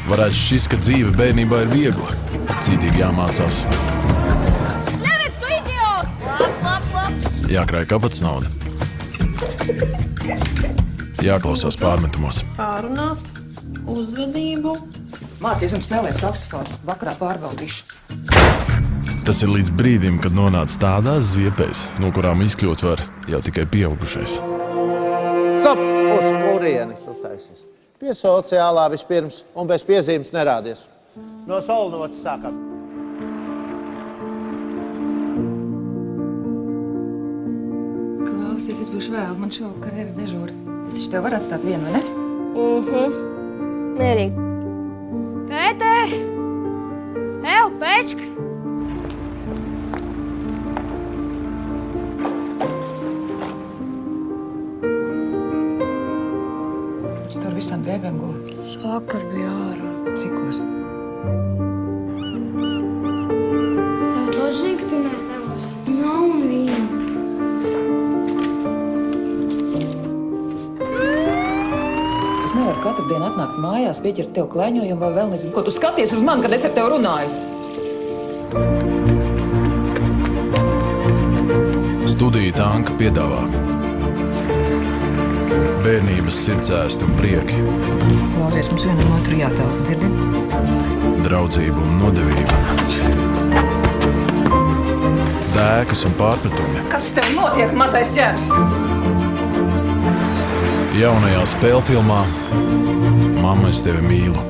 Varētu šis, ka dzīve bērnībā ir viegla, cītīgi jāmācās. Ļeviec, tu idiot! Labs. Jākrāj kabatas nauda. Jāklausās pārmetumos. Pārunāt, uzvedību. Mācies un spēlē saksofonu. Vakarā pārbaudīšu. Tas ir līdz brīdim, kad nonāc tādās ziepēs, no kurām izkļūt var jau tikai pieaugušais. Stop! Uz kurieni tu taisies? Pie sociālā vispirms un bez piezīmes nerādies. No solnotas sākam. Klausies, es būšu vēl. Man šovakar ir dežūra. Es taču tev varu atstāt vienu, vai ne? Mierīgi. Pēter! Ev, pečka! Es tur visām drēbēm guli. Vakar bija ārā. Cikos? Es to zinu, ka tu mēs nebūs. Nav un vīnu. Es nevaru katru dienu atnākt mājās, pieķert tev klaiņojumu vai vēl nezinu, ko tu skaties uz mani, kad es ar tev runāju. Studija Tanka piedāvā bērnības sirdsēst un prieki, Klausies, mums vienam otru jātelpa, dzirdi? draudzību un nodevību, dēkas un pārpratumi. Kas tev notiek, mazais ķēps? Jaunajā spēlfilmā Mamma, es tevi mīlu.